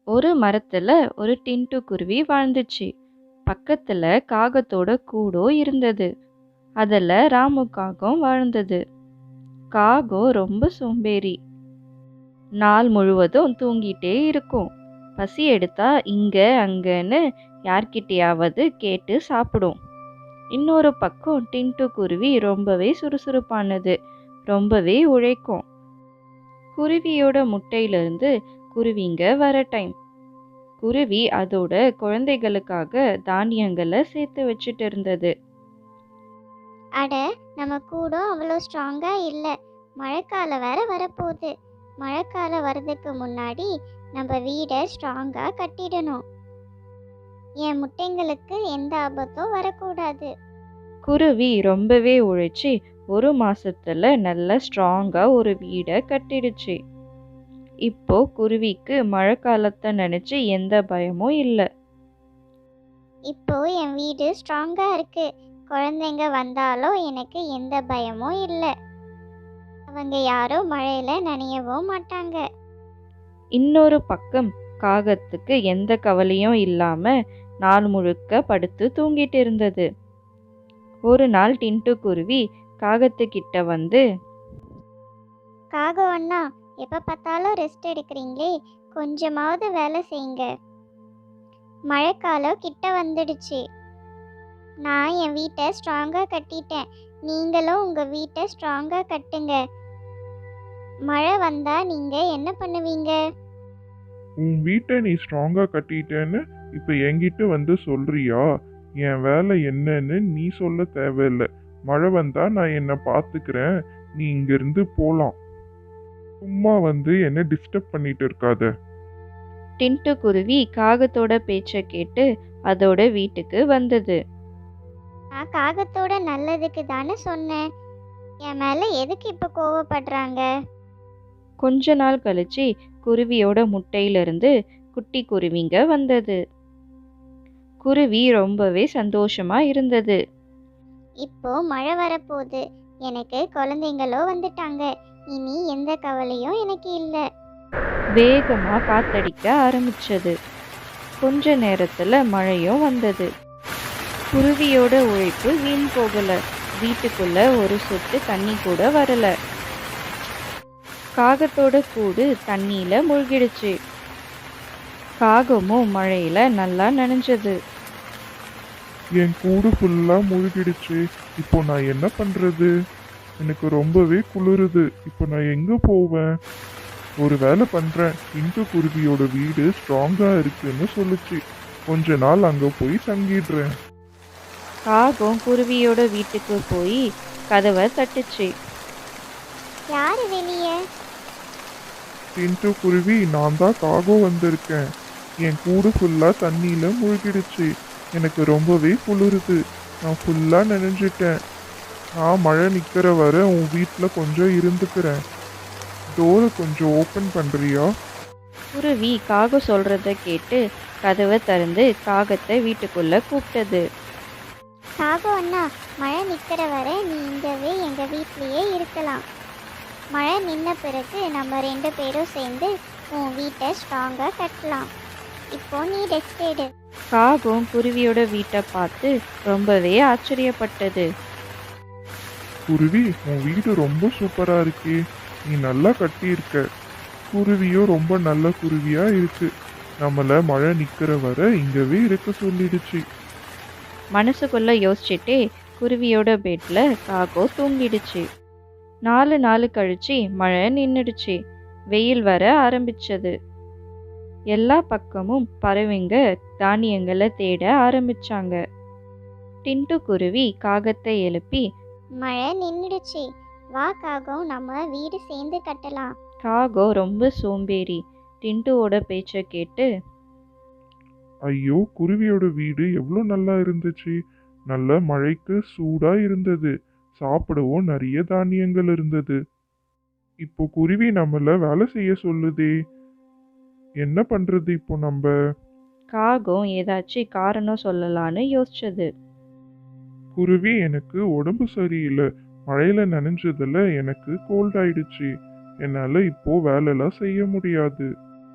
ஒரு மரத்துல ஒரு டின்ட்டு குருவி வாழ்ந்துச்சு. பக்கத்துல காகத்தோட கூடோ இருந்தது. அதுல ராமு காகம் வாழ்ந்தது. காகம் ரொம்ப சோம்பேறி. நாள் முழுவதும் தூங்கிட்டே இருக்கும். பசி எடுத்தா இங்க அங்கன்னு யார்கிட்டயாவது கேட்டு சாப்பிடும். இன்னொரு பக்கம் டின்ட்டு குருவி ரொம்பவே சுறுசுறுப்பானது. ரொம்பவே உழைக்கும். குருவியோட முட்டையிலிருந்து குருவிங்க வர டைம். குருவி அதோட குழந்தைகளுக்காக தானியங்களை சேர்த்து வச்சுட்டு இருந்தது. அட, நம்ம கூடம் அவ்வளோ ஸ்ட்ராங்கா இல்லை. மழைக்காலம் வேற வரப்போகுது. மழைக்காலம் வர்றதுக்கு முன்னாடி நம்ம வீடை ஸ்ட்ராங்கா கட்டிடணும். என் முட்டைங்களுக்கு எந்த ஆபத்தும் வரக்கூடாது. குருவி ரொம்பவே உழைச்சி 1 மாசத்துல நல்ல ஸ்ட்ராங்கா ஒரு வீடை கட்டிடுச்சு. இப்போ குருவிக்கு மழை காலத்தை நினைச்சு எந்த பயமும் இல்லை. இப்போ என் வீடு ஸ்ட்ராங்கா இருக்கு. குழந்தைங்க வந்தாலும் எனக்கு எந்த பயமும் இல்லை. அவங்க யாரும் மழையில நனையவும் மாட்டாங்க. இன்னொரு பக்கம் காகத்துக்கு எந்த கவலையும் இல்லாம நாள் முழுக்க படுத்து தூங்கிட்டு இருந்தது. ஒரு நாள் டின்ட்டு குருவி காகத்துக்கிட்ட வந்து, காகம் அண்ணா, எப்ப பார்த்தாலும் ரெஸ்ட் எடுக்கிறீங்களே, கொஞ்சமாவது வேலை செய்யுங்க. மழைக்காலம் கிட்ட வந்துடுச்சு. நான் என் வீட்டை ஸ்ட்ராங்கா கட்டிட்டேன். நீங்களும் உங்க வீட்டை ஸ்ட்ராங்கா கட்டுங்க. மழை வந்தா நீங்க என்ன பண்ணுவீங்க? உன் வீட்டை நீ ஸ்ட்ராங்கா கட்டிட்டேன்னு இப்ப என்கிட்ட வந்து சொல்றியா? என் வேலை என்னன்னு நீ சொல்ல தேவையில்லை. மழை வந்தா நான் என்னை பார்த்துக்கிறேன். நீ இங்கிருந்து போலாம். சும்மா வந்து என்ன டிஸ்டர்ப் பண்ணிட்டு இருக்காத. டின்ட்டு குருவி காகத்தோட பேச்சை கேட்டு அதோட வீட்டுக்கு வந்தது. நான் காகத்தோட நல்லதுக்கு தானே சொன்னேன். என் மேல எதுக்கு இப்ப கோவப்படுறாங்க? கொஞ்ச நாள் கழிச்சு குருவியோட முட்டையிலிருந்து குட்டி குருவிங்க வந்தது. குருவி ரொம்பவே சந்தோஷமா இருந்தது. இப்போ மழை வரப்போகுது. எனக்கு குழந்தைங்களோ வந்துட்டாங்க. இனி எந்த கவலையும் எனக்கு இல்லை. வேகமா காத்தடிக்க ஆரம்பிச்சது. கொஞ்ச நேரத்துல மழையும் வந்தது. குருவியோட உழைப்பு வீண் போகல. வீட்டுக்குள்ள ஒரு சொட்டு தண்ணி கூட வரல. காகத்தோட கூடு தண்ணியில மூழ்கிடுச்சு. காகமும் மழையில நல்லா நனைஞ்சது. என் கூடு ஃபுல்லா முழுகிடுச்சு. இப்போ நான் என்ன பண்றது? எனக்கு ரொம்பவே குளிருது. இப்போ நான் எங்க போவேன்? ஒரு வேலை பண்றேன். டின்ட்டு குருவியோட வீடு ஸ்ட்ராங்கா இருக்குன்னு சொல்லுச்சு. கொஞ்ச நாள் அங்க போய் தங்கிடுறேன். காகம் குருவியோட வீட்டுக்கு போய் கதவை தட்டுச்சு. யாரு வெளியே? டின்ட்டு குருவி, நான் தான் காகம் வந்திருக்கேன். என் கூடு ஃபுல்லா தண்ணியில மூழ்கிடுச்சு. எனக்கு ரொம்பவே குளிருது. நான் ஃபுல்லா நனைஞ்சிட்டேன். நான் மழை நிக்கிற வரை உன் வீட்டில் கொஞ்சம் இருந்துக்கிறேன். டோரை கொஞ்சம் ஓப்பன் பண்றியா? குருவி காகம் சொல்றத கேட்டு கதவை திறந்து காகத்தை வீட்டுக்குள்ள கூப்பிட்டது. காகம் அண்ணா, மழை நிற்கிற வரை நீ இங்கவே எங்கள் வீட்லேயே இருக்கலாம். மழை நின்ன பிறகு நம்ம 2 பேரும் சேர்ந்து உன் வீட்டை ஸ்ட்ராங்காக கட்டலாம். இப்போ நீ ரெஸ்ட் எடு. காகம் குருவியோட வீட்டை பார்த்து ரொம்பவே ஆச்சரியப்பட்டது. குருவி, உன் வீடு ரொம்ப சூப்பரா இருக்கே. நீ நல்லா கட்டியிருக்க. குருவியும் ரொம்ப நல்ல குருவியா இருக்கு. நம்மள மழை நிக்கிற வரை இங்கவே இருக்க சொல்லிடுச்சு. மனசுக்குள்ள யோசிச்சுட்டே குருவியோட பெட்ல காகம் தூங்கிடுச்சு. 4 நாள் கழிச்சு மழை நின்னுடுச்சு. வெயில் வர ஆரம்பிச்சது. எல்லா பக்கமும் பறவைங்க தானியங்களை தேட ஆரம்பிச்சாங்க. டின்ட்டு குருவி காகத்தை எழுப்பி, மழை நின்றுடுச்சு, வா காகம், நம்ம வீடு சேர்ந்து கட்டலாம். காகம் ரொம்ப சோம்பேறி. டின்ட்டுவோட பேச்சை கேட்டு, ஐயோ, குருவியோட வீடு எவ்வளோ நல்லா இருந்துச்சு. நல்ல மழைக்கு சூடா இருந்தது. சாப்பிடவும் நிறைய தானியங்கள் இருந்தது. இப்போ குருவி நம்மள வேலை செய்ய சொல்லுதே. என்ன பண்றது இப்போ நம்ம? காகம் ஏதாச்சும் காரணம் சொல்லலான்னு யோசிச்சது. குருவி, எனக்கு உடம்பு சரியில்லை. மழையில நனைஞ்சதுல எனக்கு கோல்ட் ஆயிடுச்சு. என்னால இப்போ வேலைலாம் செய்ய முடியாது.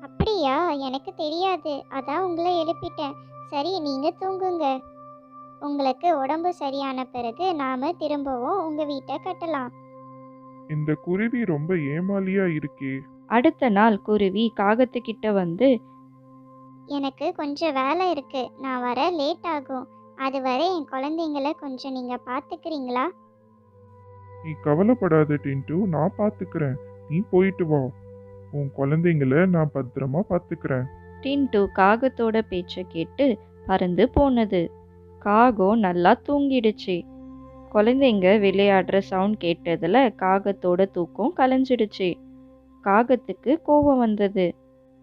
அப்படியா? எனக்கு தெரியாது, அதான் உங்களை எழுப்பிட்டேன். சரி, நீங்க தூங்குங்க. உங்களுக்கு உடம்பு சரியான பிறகு நாம திரும்பவும் உங்க வீட்டை கட்டலாம். இந்த குருவி ரொம்ப ஏமாளியா இருக்கே. அடுத்த நாள் குருவி காகத்துக்கிட்ட வந்து, எனக்கு கொஞ்சம் வேலை இருக்கு, நான் வர லேட் ஆகும். அதுவரை என் குழந்தைங்கள கொஞ்சம் நீங்க பாத்துக்கிறீங்களா? நீ கவலைப்படாத டின்ட்டு, நான் பாத்துக்கிறேன். நீ போயிட்டு வா. உன் குழந்தைங்கள நான் பத்திரமா பாத்துக்கிறேன். டின்ட்டு காகத்தோட பேச்சை கேட்டு பறந்து போனது. காகம் நல்லா தூங்கிடுச்சு. குழந்தைங்க விளையாடுற சவுண்ட் கேட்டதுல காகத்தோட தூக்கம் கலைஞ்சிடுச்சு. காகத்துக்கு கோபம் வந்தது.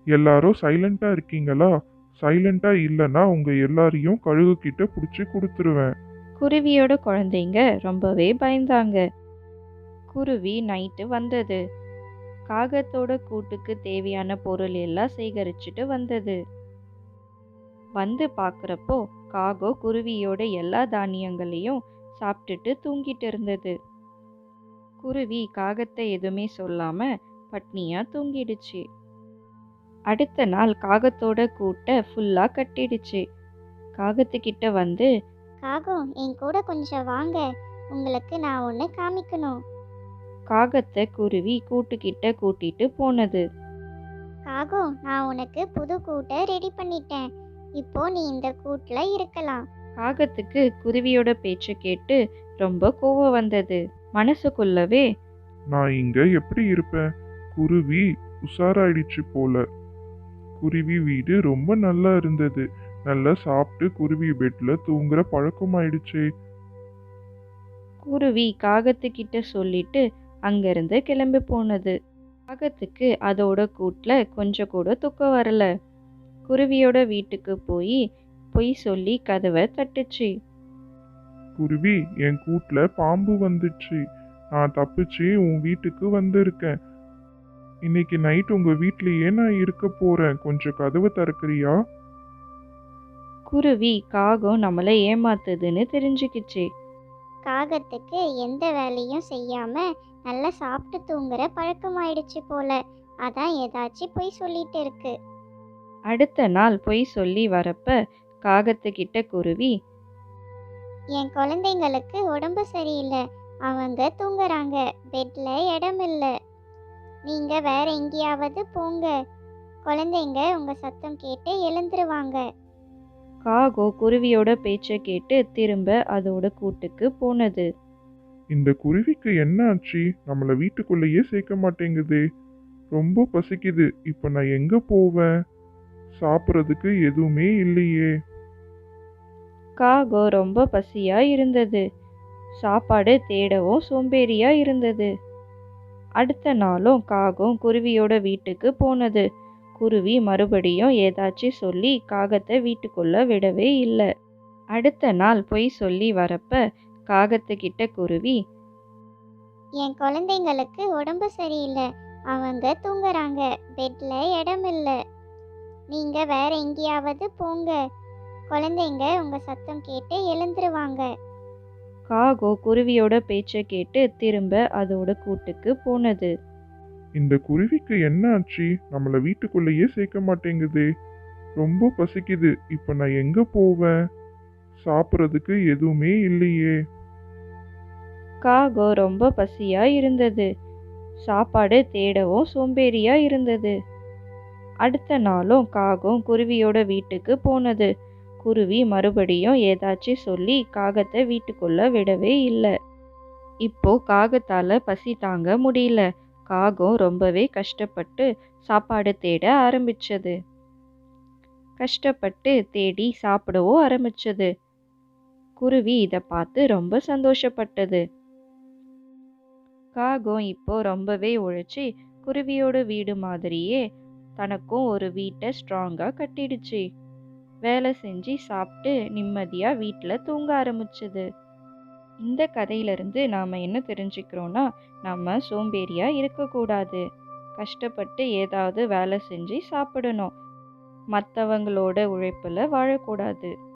எல்லாரும் சைலண்டா இருக்கீங்களா? சைலண்டா இல்லைன்னா உங்க எல்லாரையும் கழுகு கிட்ட புடிச்சு கொடுத்துருவேன். குருவியோட குழந்தைங்க ரொம்பவே பயந்தாங்க. குருவி நைட்டு வந்தது. காகத்தோட கூட்டுக்கு தேவையான பொருள் எல்லாம் சேகரிச்சுட்டு வந்தது. வந்து பார்க்குறப்போ காகம் குருவியோட எல்லா தானியங்களையும் சாப்பிட்டுட்டு தூங்கிட்டு இருந்தது. குருவி காகத்தை எதுவுமே சொல்லாம பட்னியா தூங்கிடுச்சு. அடுத்த நாள் காகத்தோட கூட்டை ஃபுல்லா கட்டிடுச்சு. காகத்துக்கிட்ட வந்து, காகம், என் கூட கொஞ்சம் வாங்க, உங்களுக்கு நான் ஒன்று காமிக்கணும். காகத்தை குருவி கூட்டுக்கிட்ட கூட்டிட்டு போனது. காகம், நான் உனக்கு புது கூட்டை ரெடி பண்ணிட்டேன். இப்போ நீ இந்த கூட்டில் இருக்கலாம். காகத்துக்கு குருவியோட பேச்சை கேட்டு ரொம்ப கோவம் வந்தது. மனசுக்குள்ளவே, நான் இங்க எப்படி இருப்பேன்? குருவி உஷாராயிடுச்சு போல. குருவி வீடு ரொம்ப நல்லா இருந்தது. நல்லா சாப்பிட்டு குருவி பெட்ல தூங்குற பழக்கம் ஆயிடுச்சே. குருவி காகத்துக்கிட்ட சொல்லிட்டு அங்கிருந்து கிளம்பி போனது. காகத்துக்கு அதோட கூட்டுல கொஞ்சம் கூட தூக்கம் வரல. குருவியோட வீட்டுக்கு போய் பொய் சொல்லி கதவை தட்டுச்சு. குருவி, என் கூட்டுல பாம்பு வந்துச்சு. நான் தப்பிச்சு உன் வீட்டுக்கு வந்திருக்கேன். இன்னைக்கு நைட் உங்க வீட்லயே நான் இருக்க போறேன். கொஞ்சம் கதவை திறக்கறியா? குருவி காகம் நம்மளை ஏமாத்துதுன்னு தெரிஞ்சுக்கிச்சு. காகத்துக்கு எந்த வேலையும் செய்யாம நல்லா சாப்பிட்டு தூங்குற பழக்கமாயிடுச்சு போல. அதான் ஏதாச்சும் பொய் சொல்லிட்டு இருக்கு. அடுத்த நாள் பொய் சொல்லி வரப்ப காகத்துக்கிட்ட குருவி, என் குழந்தைங்களுக்கு உடம்பு சரியில்லை, அவங்க தூங்குறாங்க, பெட்ல இடம் இல்லை, நீங்க வேற எங்கேயாவது போங்க, குழந்தைங்க உங்க சத்தம் கேட்டு எழுந்துருவாங்க. காகம் குருவியோட பேச்சை கேட்டு திரும்ப அதோட கூட்டுக்கு போனது. இந்த குருவிக்கு என்ன ஆச்சு? நம்மள வீட்டுக்குள்ளேயே சேர்க்க மாட்டேங்குதே. ரொம்ப பசிக்குது. இப்ப நான் எங்க போவேன்? சாப்பிட்றதுக்கு எதுவுமே இல்லையே. காகம் ரொம்ப பசியா இருந்தது. சாப்பாடு தேடவும் சோம்பேறியா இருந்தது. அடுத்த நாளும் காகம் குருவியோட வீட்டுக்கு போனது. குருவி மறுபடியும் ஏதாச்சும் சொல்லி காகத்தை வீட்டுக்குள்ள விடவே இல்லை. அடுத்த நாள் பொய் சொல்லி வரப்ப காகத்துக்கிட்ட குருவி, என் குழந்தைங்களுக்கு உடம்பு சரியில்லை, அவங்க தூங்குறாங்க, பெட்ல இடம் இல்லை, நீங்க வேற எங்கேயாவது போங்க, குழந்தைங்க உங்க சத்தம் கேட்டு எழுந்துருவாங்க. காகம் குருவியோட பேச்சை கேட்டு திரும்ப அதோட கூட்டுக்கு போனது. இந்த குருவிக்கு என்ன ஆச்சு? நம்மள வீட்டுக்குள்ளேயே சேர்க்க மாட்டேங்குதே. ரொம்ப பசிக்குது. இப்ப நான் எங்க போவேன்? சாப்பிட்றதுக்கு எதுவுமே இல்லையே. காகம் ரொம்ப பசியா இருந்தது. சாப்பாடு தேடவும் சோம்பேறியா இருந்தது. அடுத்த நாளும் காகம் குருவியோட வீட்டுக்கு போனது. குருவி மறுபடியும் ஏதாச்சும் சொல்லி காகத்தை வீட்டுக்குள்ள விடவே இல்லை. இப்போ காகத்தால பசி தாங்க முடியல. காகம் ரொம்பவே கஷ்டப்பட்டு சாப்பாடு தேட ஆரம்பிச்சது. கஷ்டப்பட்டு தேடி சாப்பிடவும் ஆரம்பிச்சது. குருவி இதை பார்த்து ரொம்ப சந்தோஷப்பட்டது. காகம் இப்போ ரொம்பவே உழைச்சி குருவியோட வீடு மாதிரியே தனக்கும் ஒரு வீட்டை ஸ்ட்ராங்கா கட்டிடுச்சு. வேலை செஞ்சு சாப்பிட்டு நிம்மதியா வீட்டில் தூங்க ஆரம்பிச்சது. இந்த கதையிலிருந்து நாம் என்ன தெரிஞ்சுக்கிறோன்னா, நம்ம சோம்பேறியா இருக்கக்கூடாது. கஷ்டப்பட்டு ஏதாவது வேலை செஞ்சு சாப்பிடணும். மற்றவங்களோட உழைப்பில் வாழக்கூடாது.